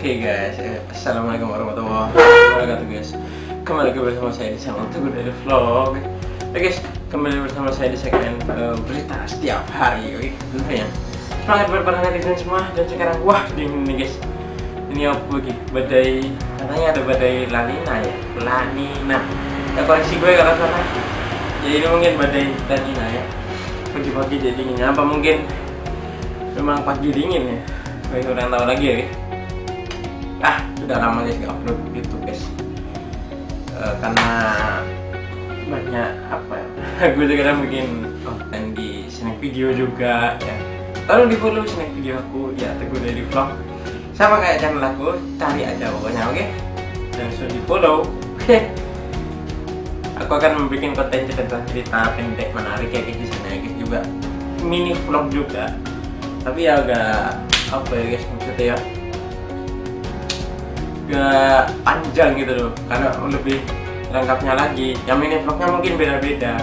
Oke guys, assalamualaikum warahmatullahi wabarakatuh guys. Kembali lagi bersama saya di channel Teguh dari Vlog. Oke guys, kembali bersama saya di segmen berita setiap hari. Oke, tentunya semangat berperang di semua. Dan sekarang wah dingin nih guys. Ini apa lagi? Badai, katanya ada badai Lanina ya, Lanina. Ya koreksi gue kalau salah. Jadi ini mungkin badai Lanina ya. Pagi-pagi jadi dingin. Apa mungkin memang pagi dingin ya? Gue kurang tahu lagi ya. Sudah lama guys gak upload YouTube guys, karena banyak apa ya, gue sekarang bikin konten di snack video juga ya. Tolong di follow snack video aku ya, Teguh dari Vlog, sama kayak channel aku, cari aja pokoknya, oke? Dan langsung di follow. Aku akan membuat konten cerita pendek menarik kayak di sana guys, juga mini vlog juga, tapi ya agak apa ya guys, maksudnya ya gak panjang gitu loh, karena lebih lengkapnya lagi. Yang mini vlognya mungkin beda-beda,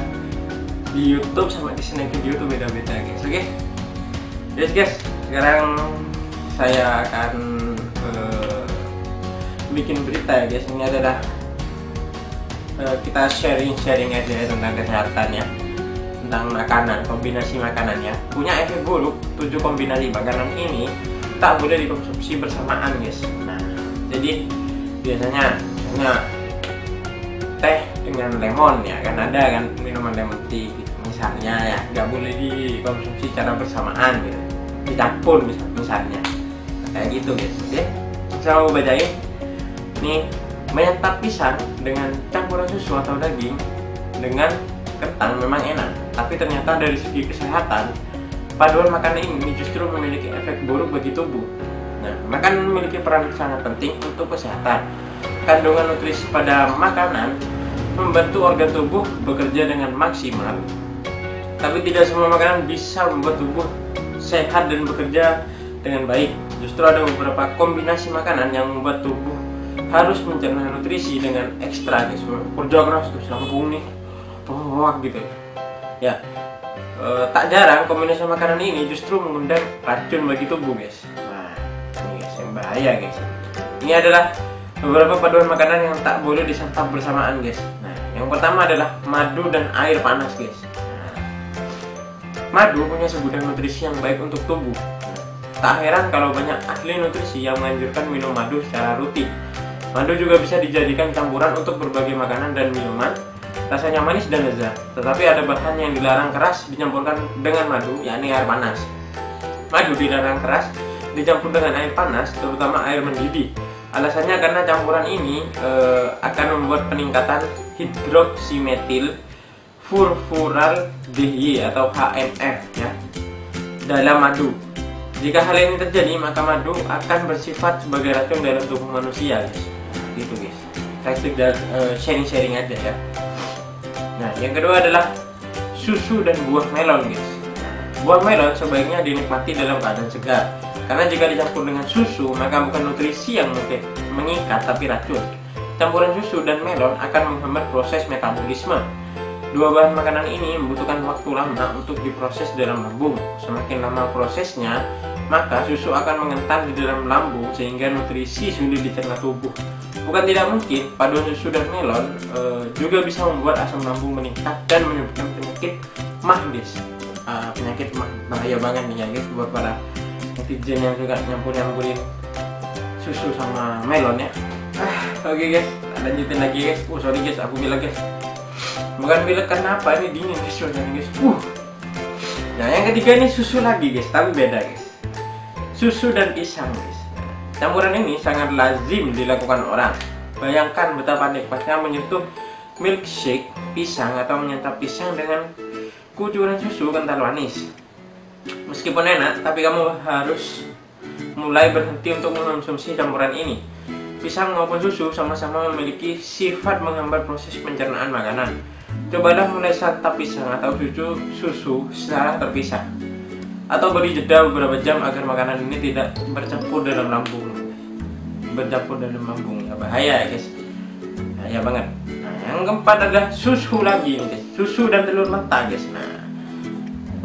di YouTube sama di snack video tuh beda-beda guys. Oke, guys, sekarang saya akan bikin berita ya guys. Ini adalah kita sharing aja tentang kesehatan ya, tentang makanan, kombinasi makanan ya, punya efek buruk. 7 kombinasi makanan ini tak boleh dikonsumsi bersamaan guys. Jadi biasanya teh dengan lemon ya, kan ada kan minuman lemon tea gitu, misalnya ya, nggak boleh dikonsumsi secara bersamaan gitu, dicampur misalnya kayak gitu guys. Oke, saya mau bacain nih. Menyantap pisang dengan campuran susu atau daging dengan ketan memang enak, tapi ternyata dari segi kesehatan paduan makanan ini justru memiliki efek buruk bagi tubuh. Nah, makan memiliki peran sangat penting untuk kesehatan. Kandungan nutrisi pada makanan membantu organ tubuh bekerja dengan maksimal. Tapi tidak semua makanan bisa membuat tubuh sehat dan bekerja dengan baik. Justru ada beberapa kombinasi makanan yang membuat tubuh harus mencerna nutrisi dengan ekstra guys. Kerja keras terus lambung nih, gitu ya. Tak jarang kombinasi makanan ini justru mengundang racun bagi tubuh guys. Bahaya guys. Ini adalah beberapa paduan makanan yang tak boleh disantap bersamaan guys. Nah, yang pertama adalah madu dan air panas guys. Madu punya segudang nutrisi yang baik untuk tubuh. Tak heran kalau banyak ahli nutrisi yang menganjurkan minum madu secara rutin. Madu juga bisa dijadikan campuran untuk berbagai makanan dan minuman. Rasanya manis dan lezat, tetapi ada bahan yang dilarang keras dicampurkan dengan madu, yakni air panas. Madu dilarang keras dicampur dengan air panas, terutama air mendidih. Alasannya karena campuran ini akan membuat peningkatan hidroksimetil furfuraldehyde atau HMF ya dalam madu. Jika hal ini terjadi, maka madu akan bersifat sebagai racun dalam tubuh manusia guys. Gitu guys. Saya sudah sharing aja ya. Nah, yang kedua adalah susu dan buah melon guys. Buah melon sebaiknya dinikmati dalam keadaan segar, karena jika dicampur dengan susu, maka bukan nutrisi yang mengikat, tapi racun. Campuran susu dan melon akan menghambat proses metabolisme. Dua bahan makanan ini membutuhkan waktu lama untuk diproses dalam lambung. Semakin lama prosesnya, maka susu akan mengental di dalam lambung sehingga nutrisi sulit dicerna tubuh. Bukan tidak mungkin, paduan susu dan melon juga bisa membuat asam lambung meningkat dan menyebabkan penyakit MAH guys. Penyakit MAH bahaya banget nih ya guys buat para netizen yang juga nyampurin susu sama melon ya. Oke guys, lanjutin lagi guys. Sorry guys, aku bilang guys, bukan bilang karena apa, ini dingin guys soalnya guys. Nah, yang ketiga ini susu lagi guys, tapi beda guys. Susu dan pisang guys. Campuran ini sangat lazim dilakukan orang. Bayangkan betapa nikmatnya menyentuh milkshake pisang atau menyantap pisang dengan kucuran susu kental manis. Meskipun enak, tapi kamu harus mulai berhenti untuk mengonsumsi campuran ini. Pisang maupun susu sama-sama memiliki sifat menghambat proses pencernaan makanan. Cobalah mulai santap pisang atau susu secara terpisah, atau beri jeda beberapa jam agar makanan ini tidak bercampur dalam lambung. Ya bahaya ya guys, bahaya banget. Nah, yang keempat adalah susu lagi nih guys, susu dan telur mentah guys. Nah,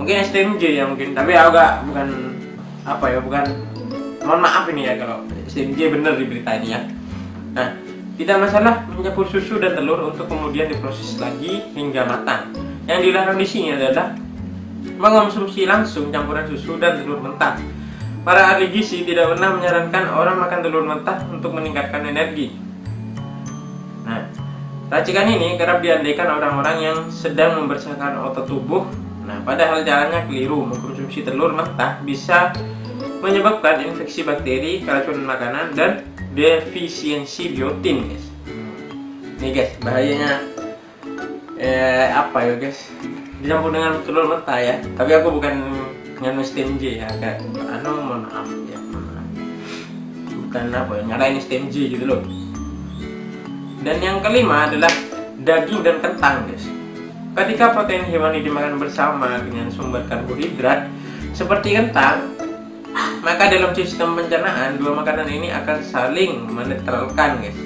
mungkin STMJ ya mungkin, tapi agak bukan Mohon maaf ini ya kalau STMJ bener di berita ini ya. Nah, tidak masalah mencampur susu dan telur untuk kemudian diproses lagi hingga matang. Yang dilarang di sini adalah mengonsumsi langsung campuran susu dan telur mentah. Para ahli gizi tidak pernah menyarankan orang makan telur mentah untuk meningkatkan energi. Nah, racikan ini kerap diandaikan orang-orang yang sedang membersihkan otot tubuh. Nah, padahal caranya keliru. Mengkonsumsi telur mentah bisa menyebabkan infeksi bakteri, keracunan makanan, dan defisiensi biotin, guys. Nih guys, bahayanya apa ya guys? Dicampur dengan telur mentah ya. Tapi aku bukan nganu STMJ ya, kayak mohon maaf ya, bukan apa ya, nyalain STMJ gitu loh. Dan yang kelima adalah daging dan kentang, guys. Ketika protein hewani dimakan bersama dengan sumber karbohidrat seperti kentang, maka dalam sistem pencernaan dua makanan ini akan saling menetralkan, guys.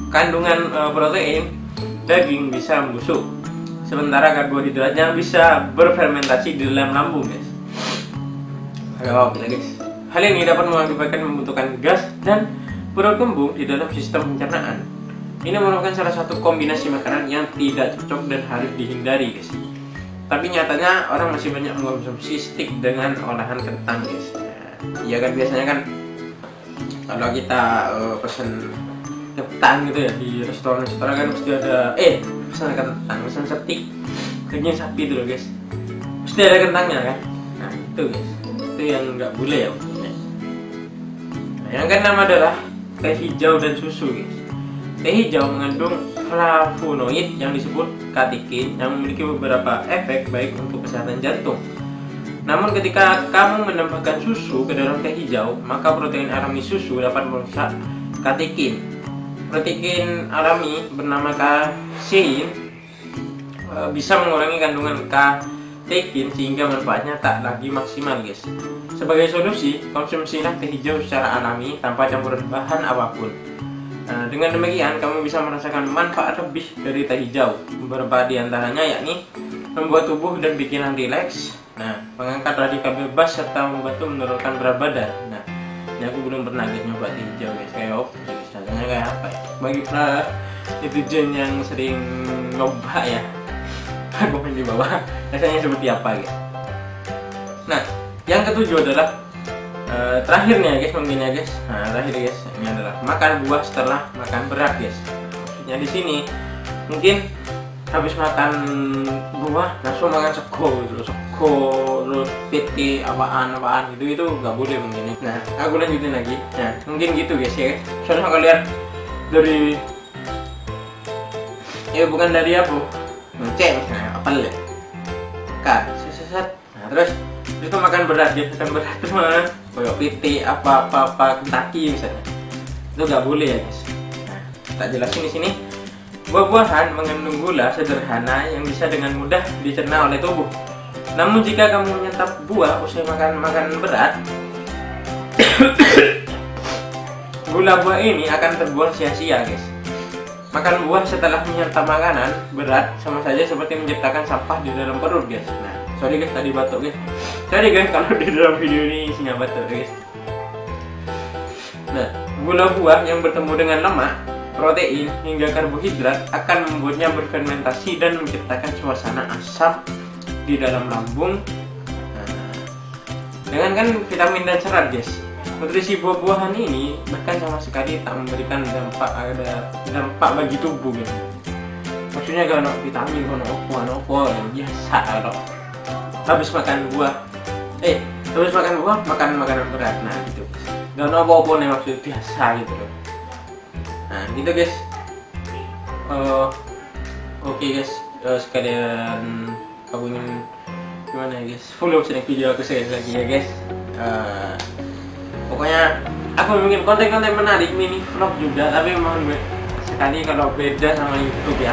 Kandungan protein daging bisa membusuk, sementara karbohidratnya bisa berfermentasi di dalam lambung, guys. Hal ini dapat mengakibatkan membutuhkan gas dan perut kembung di dalam sistem pencernaan. Ini merupakan salah satu kombinasi makanan yang tidak cocok dan harus dihindari, guys. Tapi nyatanya orang masih banyak mengkonsumsi steak dengan olahan kentang, guys. Iya kan, biasanya kan kalau kita pesen kentang gitu ya di restoran kan mesti ada pesan kentang, pesan steak daging sapi itu loh, guys. Mesti ada kentangnya kan. Nah itu guys, itu yang nggak boleh ya. Nah, yang keenam adalah teh hijau dan susu, guys. Teh hijau mengandung flavonoid yang disebut katekin yang memiliki beberapa efek baik untuk kesehatan jantung. Namun ketika kamu menambahkan susu ke dalam teh hijau, maka protein alami susu dapat merusak katekin. Protein alami bernama kasein bisa mengurangi kandungan katekin sehingga manfaatnya tak lagi maksimal, guys. Sebagai solusi, konsumsilah teh hijau secara alami tanpa campuran bahan apapun. Nah, dengan demikian kamu bisa merasakan manfaat lebih dari teh hijau. Beberapa di antaranya yakni membuat tubuh dan pikiran rileks, mengangkat radikal bebas serta membantu menurunkan berat badan. Nah, ini aku belum pernah nyoba teh hijau, guys. Kayak rasanya kayak apa ya? Bagi para netizen yang sering nyoba ya, komen di bawah rasanya seperti apa, guys. Nah, yang ketujuh adalah terakhirnya, guys, mungkin ya, guys. Nah, terakhir, guys, ini adalah makan buah setelah makan berat, guys. Maksudnya di sini mungkin habis makan buah langsung makan sego terus PT apaan itu nggak boleh mungkin. Nah, aku lanjutin lagi. Nah, mungkin gitu, guys, ya. Soalnya kalian dari bukan dari apa ngecek misalnya apa ya kan sesat. Nah, terus itu makan berat, ya. Makan berat itu mah kayak PT apa Kentucky misalnya, itu nggak boleh ya, guys. Nah, tak jelasin di sini. Buah-buahan mengandung gula sederhana yang bisa dengan mudah dicerna oleh tubuh. Namun jika kamu menyantap buah usai makan berat, gula buah ini akan terbuang sia-sia, guys. Makan buah setelah menyantap makanan berat sama saja seperti menciptakan sampah di dalam perut, guys. Nah, sorry guys, tadi batuk, guys. Sorry guys kalau di dalam video ini isinya batuk, guys. Nah, gula buah yang bertemu dengan lemak, protein, hingga karbohidrat akan membuatnya berfermentasi dan menciptakan suasana asam di dalam lambung. Dengan kan vitamin dan serat, guys. Nutrisi buah-buahan ini bahkan sama sekali tak memberikan dampak bagi tubuh, guys. Maksudnya gak ada vitamin, gak ada opo biasa kalau habis makan buah makan makanan berat. Nah gitu, gak ada apa-apa nih, maksud biasa gitu loh. Nah gitu, guys. Oke, guys, sekalian aku ingin gimana ya, guys, follow video aku sekali lagi ya, guys. Pokoknya aku bikin konten-konten menarik, mini vlog juga, tapi mohon sekali kalau beda sama YouTube ya.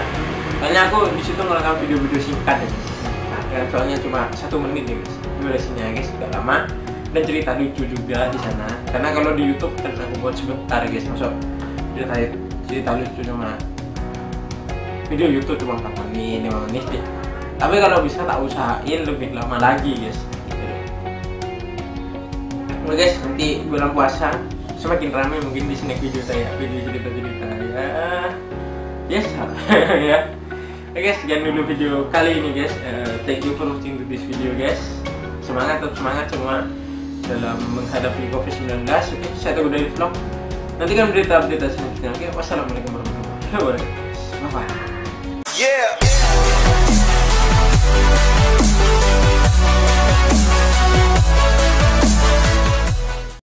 Soalnya aku disitu ngerekam video-video singkat ya, guys. Nah, soalnya cuma 1 menit ya, guys, durasinya, guys, gak lama, dan cerita lucu juga di sana. Karena kalau di YouTube kan aku buat sebentar, guys, masuk cerita lucu cuma video YouTube cuma 4 menit, 5 menit ya. Tapi kalau bisa tak usahain lebih lama lagi guys. Oke guys, nanti bulan puasa semakin ramai mungkin di snack video saya, video cerita-cerita ya. Yes, ya. Oke guys, sekian dulu video kali ini guys. Thank you for watching this video guys. Semangat, tetap semangat semua dalam menghadapi COVID-19. Oke, saya tunggu dari vlog. Nantikan berita-berita selanjutnya. Oke, wassalamualaikum warahmatullahi wabarakatuh. Bye bye. Yeah.